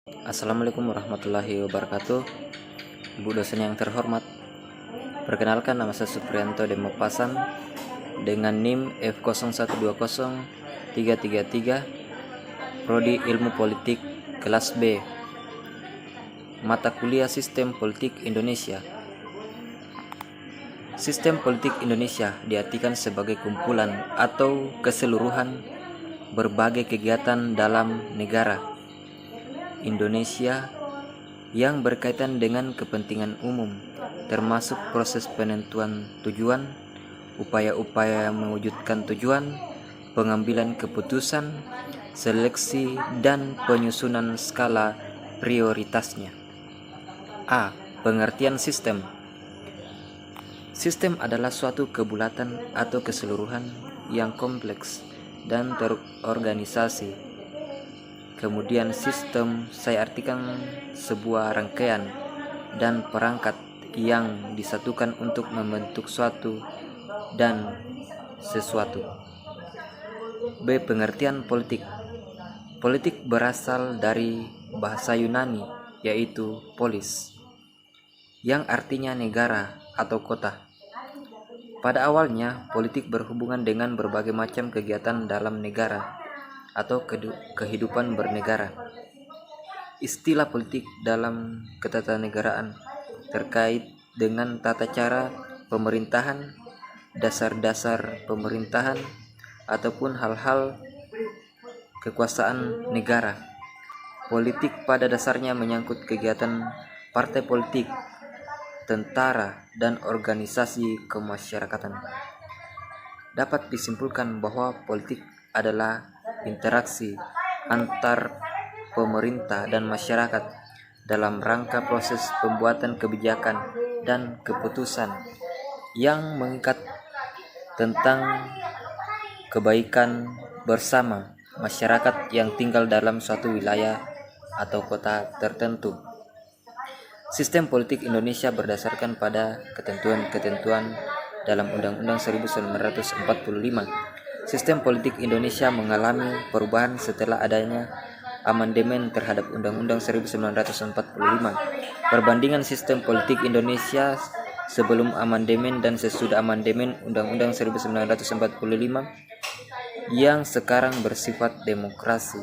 Assalamualaikum warahmatullahi wabarakatuh. Ibu dosen yang terhormat, perkenalkan nama saya Suprianto Demopasan dengan NIM F0120-333, Prodi Ilmu Politik kelas B, mata kuliah Sistem Politik Indonesia. Sistem politik Indonesia diartikan sebagai kumpulan atau keseluruhan berbagai kegiatan dalam negara Indonesia yang berkaitan dengan kepentingan umum, termasuk proses penentuan tujuan, upaya-upaya mewujudkan tujuan, pengambilan keputusan, seleksi, dan penyusunan skala prioritasnya. A. Pengertian sistem. Sistem adalah suatu kebulatan atau keseluruhan yang kompleks dan terorganisasi. Kemudian sistem saya artikan sebuah rangkaian dan perangkat yang disatukan untuk membentuk suatu dan sesuatu. B. Pengertian politik. Politik berasal dari bahasa Yunani yaitu polis, yang artinya negara atau kota. Pada awalnya, politik berhubungan dengan berbagai macam kegiatan dalam negara atau kehidupan bernegara. Istilah politik dalam ketatanegaraan terkait dengan tata cara pemerintahan, dasar-dasar pemerintahan, ataupun hal-hal kekuasaan negara. Politik pada dasarnya menyangkut kegiatan partai politik, tentara, dan organisasi kemasyarakatan. Dapat disimpulkan bahwa politik adalah interaksi antar pemerintah dan masyarakat dalam rangka proses pembuatan kebijakan dan keputusan yang mengikat tentang kebaikan bersama masyarakat yang tinggal dalam suatu wilayah atau kota tertentu. Sistem politik Indonesia berdasarkan pada ketentuan-ketentuan dalam Undang-Undang 1945. Sistem politik Indonesia mengalami perubahan setelah adanya amandemen terhadap Undang-Undang 1945. Perbandingan sistem politik Indonesia sebelum amandemen dan sesudah amandemen Undang-Undang 1945 yang sekarang bersifat demokrasi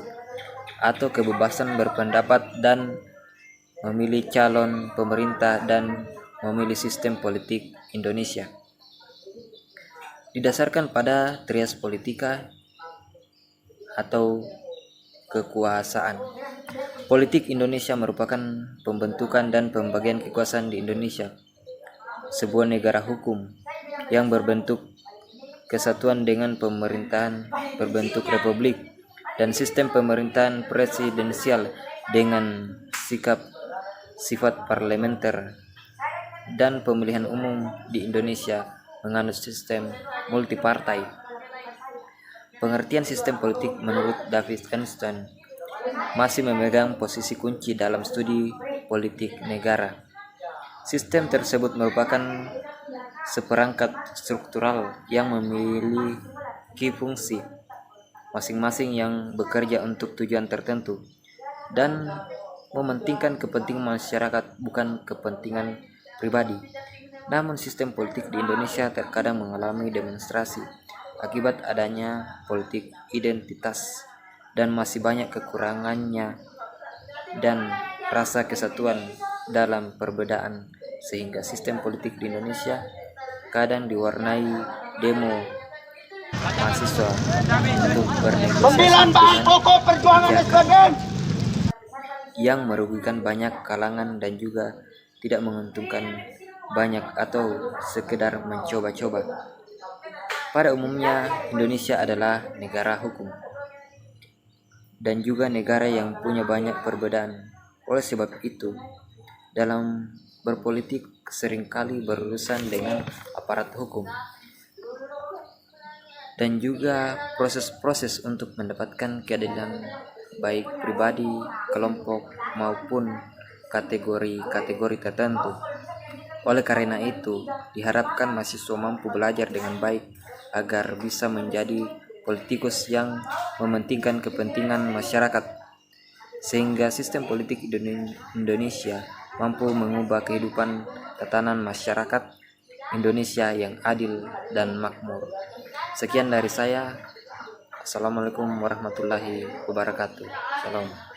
atau kebebasan berpendapat dan memilih calon pemerintah dan memilih sistem politik Indonesia didasarkan pada trias politika atau kekuasaan. Politik Indonesia merupakan pembentukan dan pembagian kekuasaan di Indonesia, sebuah negara hukum yang berbentuk kesatuan dengan pemerintahan berbentuk republik dan sistem pemerintahan presidensial dengan sifat parlementer, dan pemilihan umum di Indonesia menganut sistem multipartai. Pengertian sistem politik menurut David Einstein masih memegang posisi kunci dalam studi politik negara. Sistem tersebut merupakan seperangkat struktural yang memiliki fungsi masing-masing yang bekerja untuk tujuan tertentu dan mementingkan kepentingan masyarakat, bukan kepentingan pribadi. Namun sistem politik di Indonesia terkadang mengalami demonstrasi akibat adanya politik identitas dan masih banyak kekurangannya dan rasa kesatuan dalam perbedaan, sehingga sistem politik di Indonesia kadang diwarnai demo mahasiswa untuk bernegosiasi dengan yang merugikan banyak kalangan dan juga tidak menguntungkan banyak atau sekedar mencoba-coba. Pada umumnya, Indonesia adalah negara hukum dan juga negara yang punya banyak perbedaan. Oleh sebab itu, dalam berpolitik seringkali berurusan dengan aparat hukum dan juga proses-proses untuk mendapatkan keadilan baik pribadi, kelompok, maupun kategori-kategori tertentu. Oleh karena itu, diharapkan mahasiswa mampu belajar dengan baik agar bisa menjadi politikus yang mementingkan kepentingan masyarakat sehingga sistem politik Indonesia mampu mengubah kehidupan tatanan masyarakat Indonesia yang adil dan makmur. Sekian dari saya. Assalamualaikum warahmatullahi wabarakatuh. Salam.